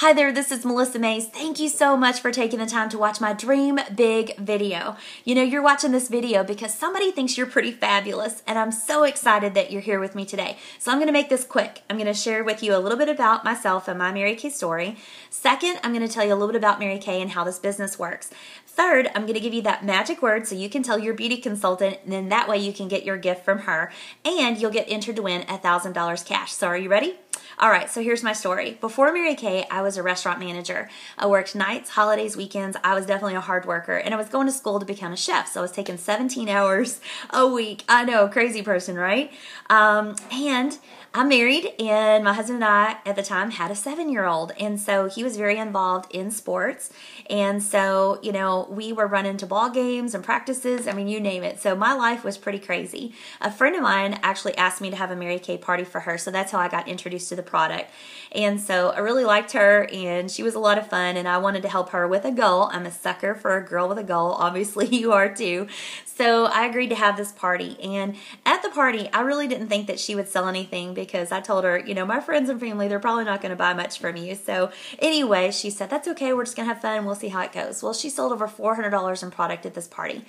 Hi there, this is Melissa Mays. Thank you so much for taking the time to watch my Dream Big video. You know, you're watching this video because somebody thinks you're pretty fabulous, and I'm so excited that you're here with me today. So I'm going to make this quick. I'm going to share with you a little bit about myself and my Mary Kay story. Second, I'm going to tell you a little bit about Mary Kay and how this business works. Third, I'm going to give you that magic word so you can tell your beauty consultant, and then that way you can get your gift from her, and you'll get entered to win $1,000 cash. So are you ready? All right, so here's my story. Before Mary Kay, I was a restaurant manager. I worked nights, holidays, weekends. I was definitely a hard worker, and I was going to school to become a chef, so I was taking 17 hours a week. I know, crazy person, right? And I'm married, and my husband and I, at the time, had a 7-year-old, and so he was very involved in sports, and so, you know, we were running to ball games and practices, I mean, you name it. So my life was pretty crazy. A friend of mine actually asked me to have a Mary Kay party for her, so that's how I got introduced to the product. And so I really liked her, and she was a lot of fun, and I wanted to help her with a goal. I'm a sucker for a girl with a goal. Obviously, you are too. So I agreed to have this party, and at the party, I really didn't think that she would sell anything because I told her, you know, my friends and family, they're probably not going to buy much from you. So anyway, she said, that's okay, we're just going to have fun, we'll see how it goes. Well, she sold over $400 in product at this party.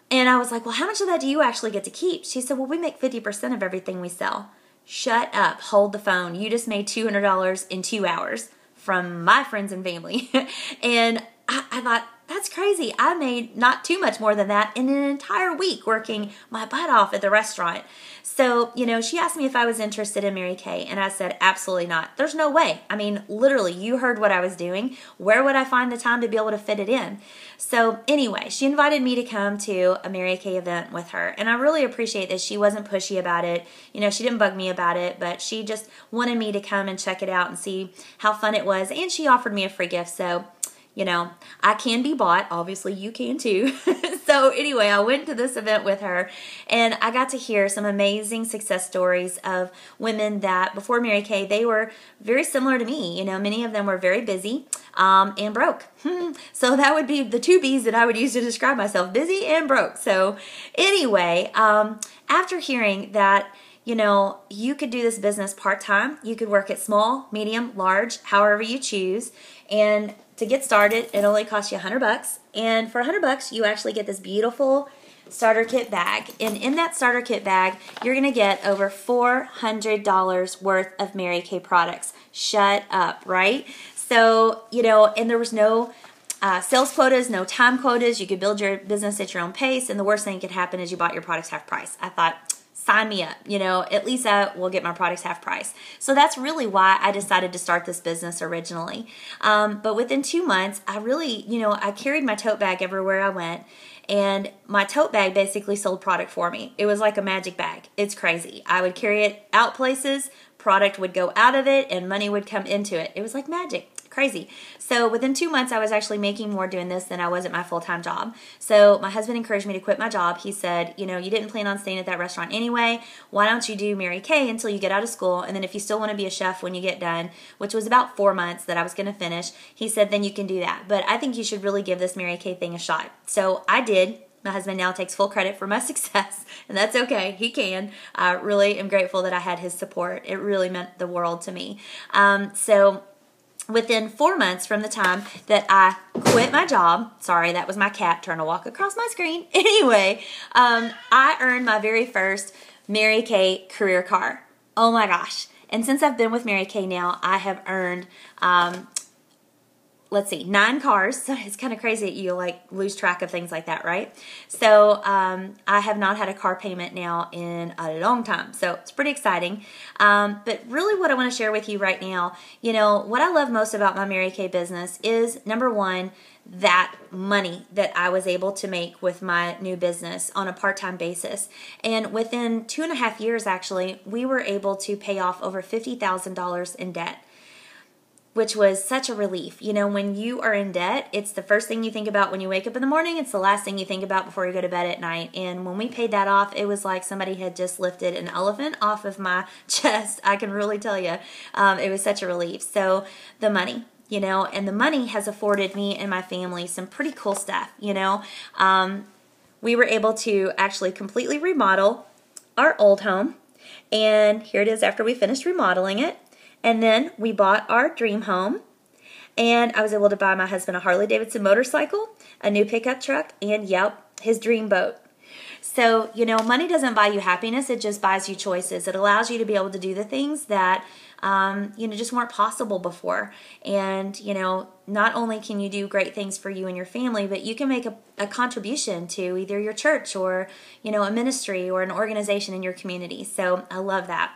And I was like, well, how much of that do you actually get to keep? She said, well, we make 50% of everything we sell. Shut up, hold the phone. You just made $200 in 2 hours from my friends and family. And I thought, that's crazy. I made not too much more than that in an entire week working my butt off at the restaurant. So, you know, she asked me if I was interested in Mary Kay, and I said, absolutely not. There's no way. I mean, literally, you heard what I was doing. Where would I find the time to be able to fit it in? So anyway, she invited me to come to a Mary Kay event with her, and I really appreciate that she wasn't pushy about it. You know, she didn't bug me about it, but she just wanted me to come and check it out and see how fun it was, and she offered me a free gift, so you know, I can be bought. Obviously, you can too. So anyway, I went to this event with her, and I got to hear some amazing success stories of women that before Mary Kay, they were very similar to me. You know, many of them were very busy and broke. So that would be the two B's that I would use to describe myself, busy and broke. So anyway, after hearing that, you know, you could do this business part-time. You could work at small, medium, large, however you choose. And to get started, it only costs you $100. And for $100, you actually get this beautiful starter kit bag. And in that starter kit bag, you're going to get over $400 worth of Mary Kay products. Shut up, right? So, you know, and there was no sales quotas, no time quotas. You could build your business at your own pace. And the worst thing that could happen is you bought your products half price. I thought, sign me up, you know, at least I will get my products half price. So that's really why I decided to start this business originally. But within 2 months, I really, you know, I carried my tote bag everywhere I went, and my tote bag basically sold product for me. It was like a magic bag. It's crazy. I would carry it out places, product would go out of it, and money would come into it. It was like magic. Crazy. So within 2 months, I was actually making more doing this than I was at my full-time job. So my husband encouraged me to quit my job. He said, you know, you didn't plan on staying at that restaurant anyway. Why don't you do Mary Kay until you get out of school? And then if you still want to be a chef when you get done, which was about 4 months that I was going to finish, he said, then you can do that. But I think you should really give this Mary Kay thing a shot. So I did. My husband now takes full credit for my success, and that's okay. He can. I really am grateful that I had his support. It really meant the world to me. So within 4 months from the time that I quit my job, sorry, that was my cat trying to walk across my screen. Anyway, I earned my very first Mary Kay career card. Oh my gosh. And since I've been with Mary Kay now, I have earned, let's see, 9 cars. So it's kind of crazy that you like lose track of things like that, right? So I have not had a car payment now in a long time. So it's pretty exciting. But really what I want to share with you right now, you know, what I love most about my Mary Kay business is, number one, that money that I was able to make with my new business on a part-time basis. And within 2.5 years, actually, we were able to pay off over $50,000 in debt, which was such a relief. You know, when you are in debt, it's the first thing you think about when you wake up in the morning. It's the last thing you think about before you go to bed at night. And when we paid that off, it was like somebody had just lifted an elephant off of my chest. I can really tell you. It was such a relief. So the money, you know, and the money has afforded me and my family some pretty cool stuff, you know. We were able to actually completely remodel our old home. And here it is after we finished remodeling it. And then we bought our dream home. And I was able to buy my husband a Harley Davidson motorcycle, a new pickup truck, and yep, his dream boat. So, money doesn't buy you happiness. It just buys you choices. It allows you to be able to do the things that, just weren't possible before. And, not only can you do great things for you and your family, but you can make a contribution to either your church or, a ministry or an organization in your community. So I love that.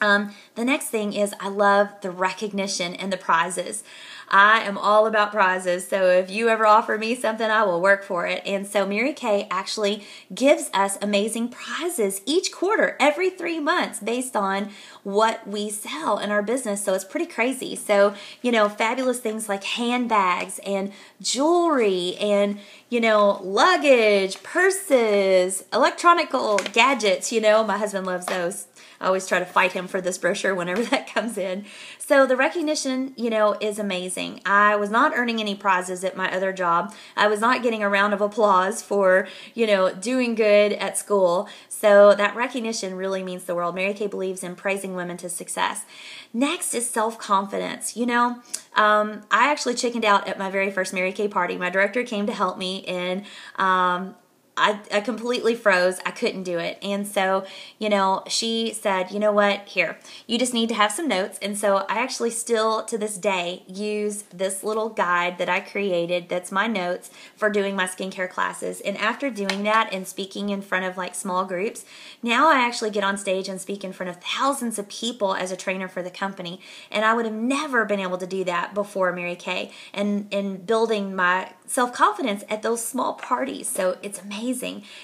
The next thing is I love the recognition and the prizes. I am all about prizes, so if you ever offer me something, I will work for it. And so Mary Kay actually gives us amazing prizes each quarter, every 3 months, based on what we sell in our business. So it's pretty crazy. So, fabulous things like handbags and jewelry and, luggage, purses, electronical gadgets. My husband loves those. I always try to fight him for this brochure whenever that comes in. So the recognition, is amazing. I was not earning any prizes at my other job. I was not getting a round of applause for, doing good at school. So that recognition really means the world. Mary Kay believes in praising women to success. Next is self-confidence. I actually chickened out at my very first Mary Kay party. My director came to help me, and I completely froze. I couldn't do it. And so, she said, what, here, you just need to have some notes. And so I actually still, to this day, use this little guide that I created that's my notes for doing my skincare classes. And after doing that and speaking in front of like small groups, now I actually get on stage and speak in front of thousands of people as a trainer for the company. And I would have never been able to do that before Mary Kay and building my self-confidence at those small parties. So it's amazing.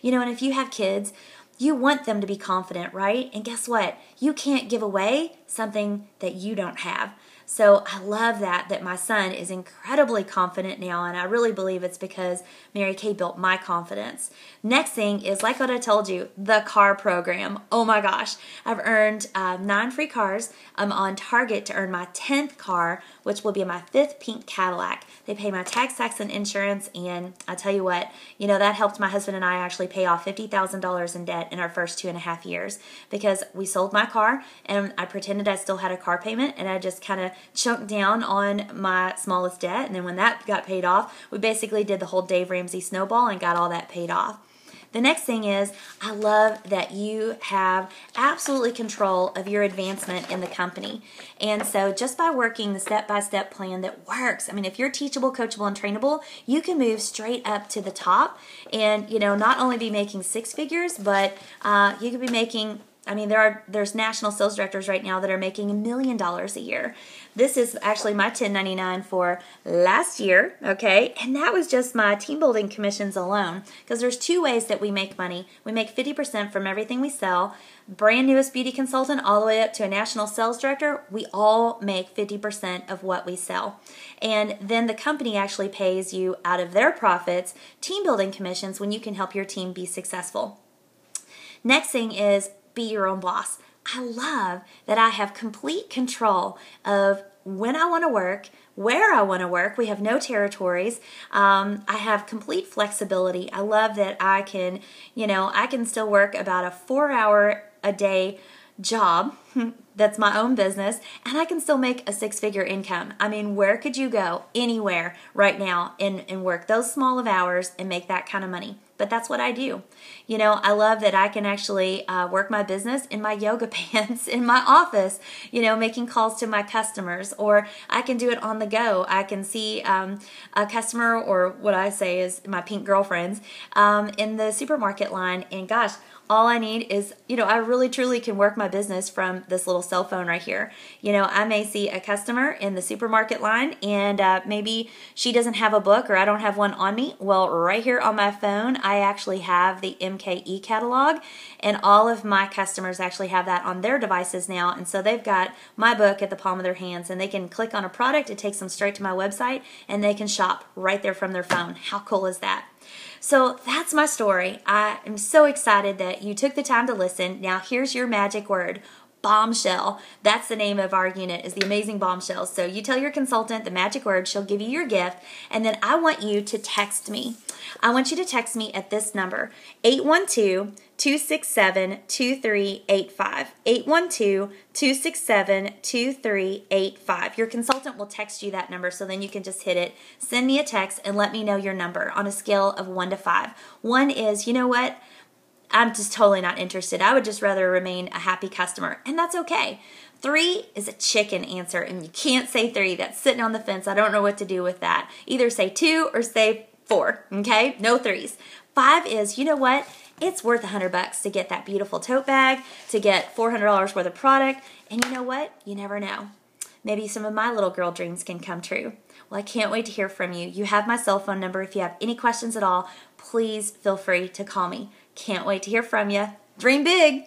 And if you have kids, you want them to be confident, right? And guess what? You can't give away something that you don't have. So I love that my son is incredibly confident now, and I really believe it's because Mary Kay built my confidence. Next thing is, like what I told you, the car program. Oh my gosh, I've earned 9 free cars. I'm on target to earn my 10th car, which will be my 5th pink Cadillac. They pay my tax, and insurance, and I tell you what, that helped my husband and I actually pay off $50,000 in debt in our first 2.5 years, because we sold my car and I pretended I still had a car payment, and I just kind of chunked down on my smallest debt. And then when that got paid off, we basically did the whole Dave Ramsey snowball and got all that paid off. The next thing is, I love that you have absolutely control of your advancement in the company. And so just by working the step-by-step plan that works, if you're teachable, coachable, and trainable, you can move straight up to the top and, not only be making 6 figures, but you could be making, there's national sales directors right now that are making $1 million a year. This is actually my 1099 for last year, okay? And that was just my team building commissions alone, because there's 2 ways that we make money. We make 50% from everything we sell. Brand newest beauty consultant all the way up to a national sales director, we all make 50% of what we sell. And then the company actually pays you out of their profits team building commissions when you can help your team be successful. Next thing is, be your own boss. I love that I have complete control of when I want to work, where I want to work. We have no territories. I have complete flexibility. I love that I can, I can still work about a 4-hour a day job that's my own business, and I can still make a 6-figure income. Where could you go? Anywhere right now and work those small of hours and make that kind of money. But that's what I do. I love that I can actually work my business in my yoga pants in my office, making calls to my customers, or I can do it on the go. I can see a customer, or what I say is my pink girlfriends, in the supermarket line, and gosh, all I need is, I really truly can work my business from this little cell phone right here. I may see a customer in the supermarket line, and maybe she doesn't have a book, or I don't have one on me. Well, right here on my phone, I actually have the MKE catalog, and all of my customers actually have that on their devices now. And so they've got my book at the palm of their hands, and they can click on a product. It takes them straight to my website, and they can shop right there from their phone. How cool is that? So that's my story. I am so excited that you took the time to listen. Now here's your magic word: Bombshell. That's the name of our unit, is the Amazing Bombshell. So you tell your consultant the magic word, she'll give you your gift, and then I want you to text me. I want you to text me at this number, 812-267-2385. 812-267-2385. Your consultant will text you that number, so then you can just hit it, send me a text, and let me know your number on a scale of 1 to 5. 1 is, you know what? I'm just totally not interested. I would just rather remain a happy customer, and that's okay. 3 is a chicken answer, and you can't say 3. That's sitting on the fence. I don't know what to do with that. Either say 2 or say 4, okay? No 3s. 5 is, you know what? It's worth $100 to get that beautiful tote bag, to get $400 worth of product, and you know what? You never know. Maybe some of my little girl dreams can come true. Well, I can't wait to hear from you. You have my cell phone number. If you have any questions at all, please feel free to call me. Can't wait to hear from you. Dream big.